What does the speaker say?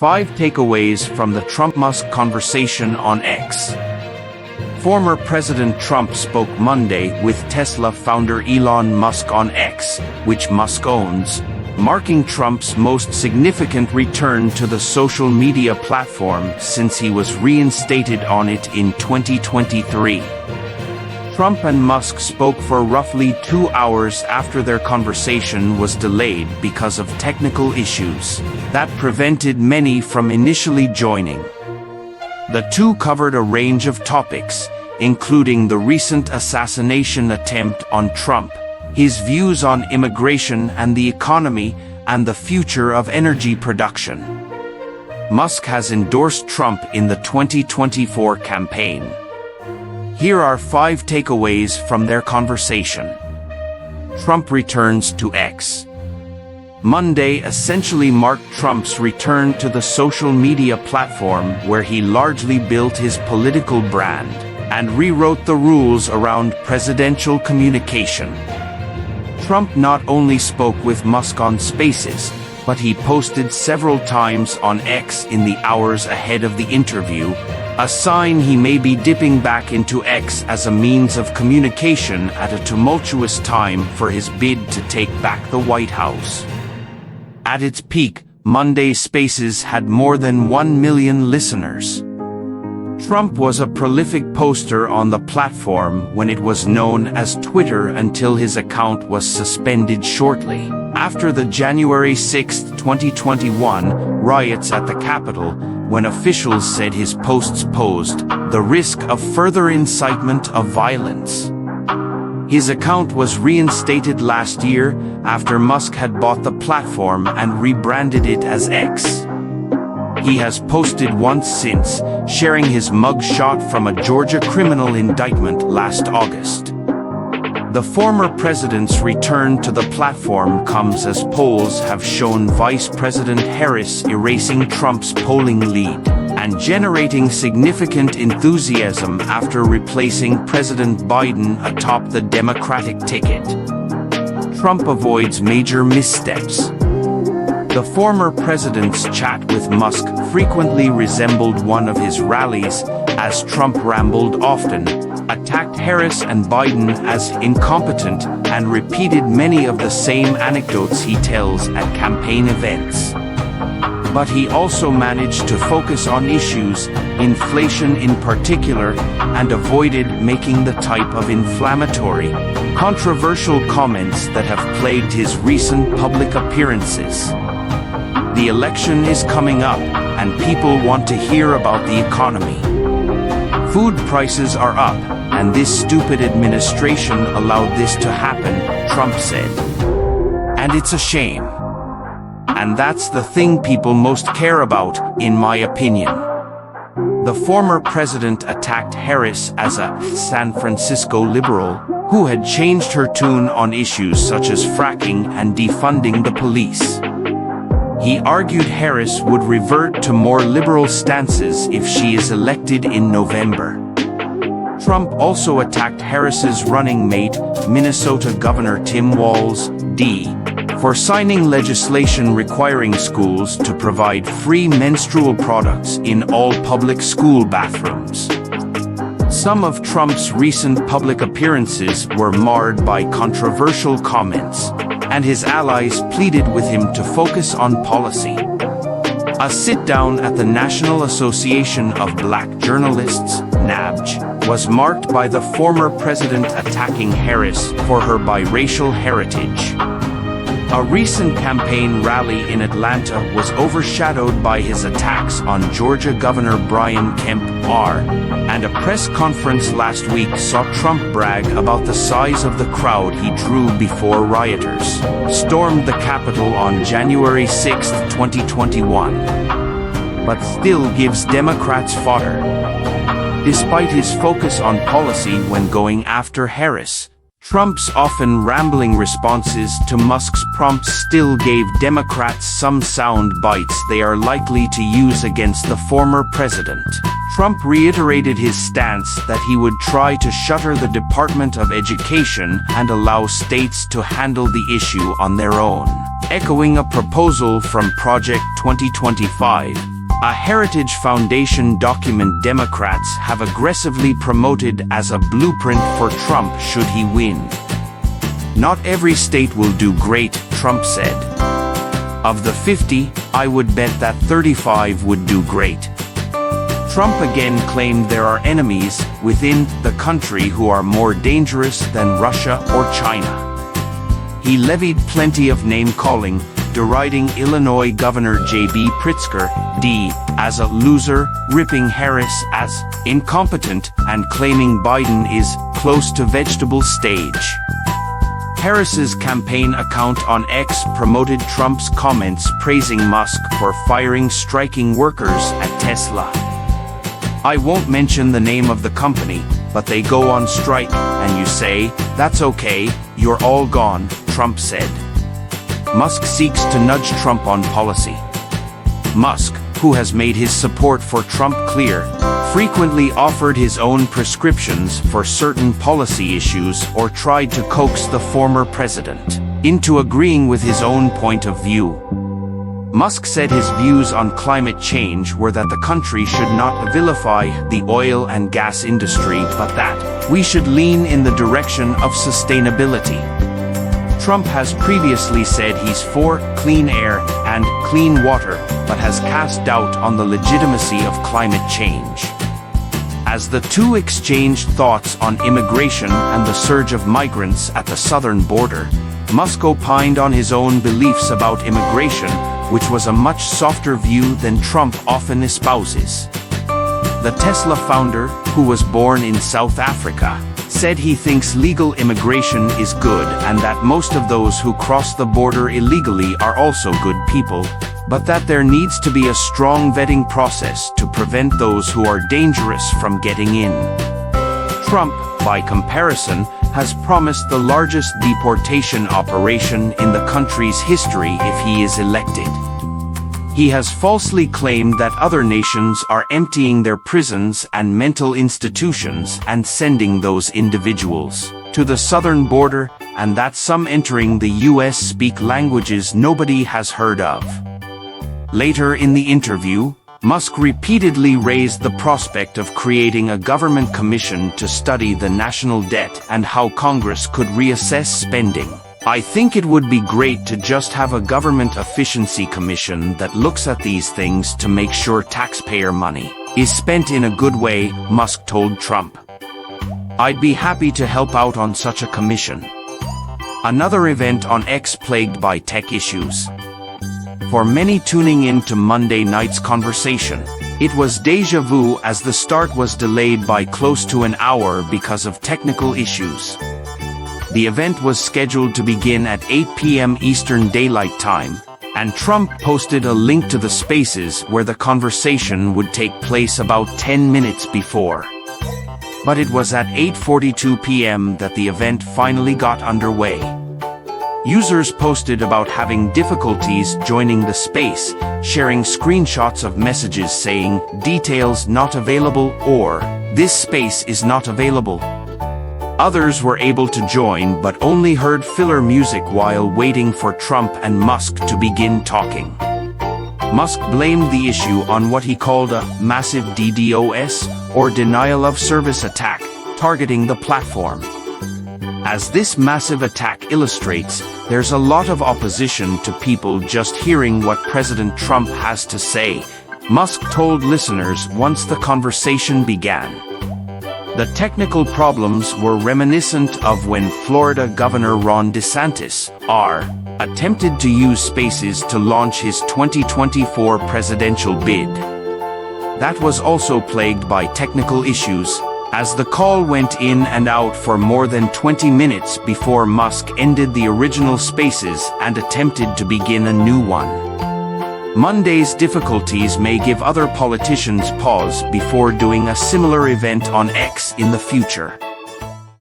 5 takeaways from the Trump-Musk conversation on X. Former President Trump spoke Monday with Tesla founder Elon Musk on X, which Musk owns, marking Trump's most significant return to the social media platform since he was reinstated on it in 2023. Trump and Musk spoke for roughly 2 hours after their conversation was delayed because of technical issues that prevented many from initially joining. The two covered a range of topics, including the recent assassination attempt on Trump, his views on immigration and the economy, and the future of energy production. Musk has endorsed Trump in the 2024 campaign. Here are 5 takeaways from their conversation. Trump returns to X. Monday essentially marked Trump's return to the social media platform where he largely built his political brand and rewrote the rules around presidential communication. Trump not only spoke with Musk on Spaces, but he posted several times on X in the hours ahead of the interview, a sign he may be dipping back into X as a means of communication at a tumultuous time for his bid to take back the White House. At its peak, Monday's Spaces had more than 1 million listeners. Trump was a prolific poster on the platform when it was known as Twitter until his account was suspended shortly after the January 6, 2021, riots at the Capitol, when officials said his posts posed the risk of further incitement of violence. His account was reinstated last year after Musk had bought the platform and rebranded it as X. He has posted once since, sharing his mug shot from a Georgia criminal indictment last August. The former president's return to the platform comes as polls have shown Vice President Harris erasing Trump's polling lead and generating significant enthusiasm after replacing President Biden atop the Democratic ticket. Trump avoids major missteps. The former president's chat with Musk frequently resembled one of his rallies, as Trump rambled often, attacked Harris and Biden as incompetent, and repeated many of the same anecdotes he tells at campaign events. But he also managed to focus on issues, inflation in particular, and avoided making the type of inflammatory, controversial comments that have plagued his recent public appearances. The election is coming up, and people want to hear about the economy. Food prices are up, and this stupid administration allowed this to happen, Trump said. And it's a shame. And that's the thing people most care about, in my opinion. The former president attacked Harris as a San Francisco liberal who had changed her tune on issues such as fracking and defunding the police. He argued Harris would revert to more liberal stances if she is elected in November. Trump also attacked Harris's running mate, Minnesota Governor Tim Walz, D., for signing legislation requiring schools to provide free menstrual products in all public school bathrooms. Some of Trump's recent public appearances were marred by controversial comments, and his allies pleaded with him to focus on policy. A sit-down at the National Association of Black Journalists, NABJ, was marked by the former president attacking Harris for her biracial heritage. A recent campaign rally in Atlanta was overshadowed by his attacks on Georgia Governor Brian Kemp, R., and a press conference last week saw Trump brag about the size of the crowd he drew before rioters stormed the Capitol on January 6, 2021. But still gives Democrats fodder. Despite his focus on policy when going after Harris, Trump's often rambling responses to Musk's prompts still gave Democrats some sound bites they are likely to use against the former president. Trump reiterated his stance that he would try to shutter the Department of Education and allow states to handle the issue on their own, echoing a proposal from Project 2025. A Heritage Foundation document Democrats have aggressively promoted as a blueprint for Trump should he win. Not every state will do great, Trump said. Of the 50, I would bet that 35 would do great. Trump again claimed there are enemies within the country who are more dangerous than Russia or China. He levied plenty of name-calling, deriding Illinois Governor J.B. Pritzker, D., as a loser, ripping Harris as incompetent, and claiming Biden is close to vegetable stage. Harris's campaign account on X promoted Trump's comments praising Musk for firing striking workers at Tesla. I won't mention the name of the company, but they go on strike, and you say, that's okay, you're all gone, Trump said. Musk seeks to nudge Trump on policy. Musk, who has made his support for Trump clear, frequently offered his own prescriptions for certain policy issues or tried to coax the former president into agreeing with his own point of view. Musk said his views on climate change were that the country should not vilify the oil and gas industry, but that we should lean in the direction of sustainability. Trump has previously said he's for clean air and clean water, but has cast doubt on the legitimacy of climate change. As the two exchanged thoughts on immigration and the surge of migrants at the southern border, Musk opined on his own beliefs about immigration, which was a much softer view than Trump often espouses. The Tesla founder, who was born in South Africa, said he thinks legal immigration is good and that most of those who cross the border illegally are also good people, but that there needs to be a strong vetting process to prevent those who are dangerous from getting in. Trump, by comparison, has promised the largest deportation operation in the country's history if he is elected. He has falsely claimed that other nations are emptying their prisons and mental institutions and sending those individuals to the southern border, and that some entering the U.S. speak languages nobody has heard of. Later in the interview, Musk repeatedly raised the prospect of creating a government commission to study the national debt and how Congress could reassess spending. I think it would be great to just have a government efficiency commission that looks at these things to make sure taxpayer money is spent in a good way, Musk told Trump. I'd be happy to help out on such a commission. Another event on X plagued by tech issues. For many tuning in to Monday night's conversation, it was déjà vu as the start was delayed by close to an hour because of technical issues. The event was scheduled to begin at 8 p.m. Eastern Daylight Time, and Trump posted a link to the spaces where the conversation would take place about 10 minutes before. But it was at 8:42 p.m. that the event finally got underway. Users posted about having difficulties joining the space, sharing screenshots of messages saying, "Details not available" or "This space is not available." Others were able to join but only heard filler music while waiting for Trump and Musk to begin talking. Musk blamed the issue on what he called a massive DDoS, or denial of service attack, targeting the platform. As this massive attack illustrates, there's a lot of opposition to people just hearing what President Trump has to say, Musk told listeners once the conversation began. The technical problems were reminiscent of when Florida Governor Ron DeSantis, R., attempted to use Spaces to launch his 2024 presidential bid. That was also plagued by technical issues, as the call went in and out for more than 20 minutes before Musk ended the original Spaces and attempted to begin a new one. Monday's difficulties may give other politicians pause before doing a similar event on X in the future.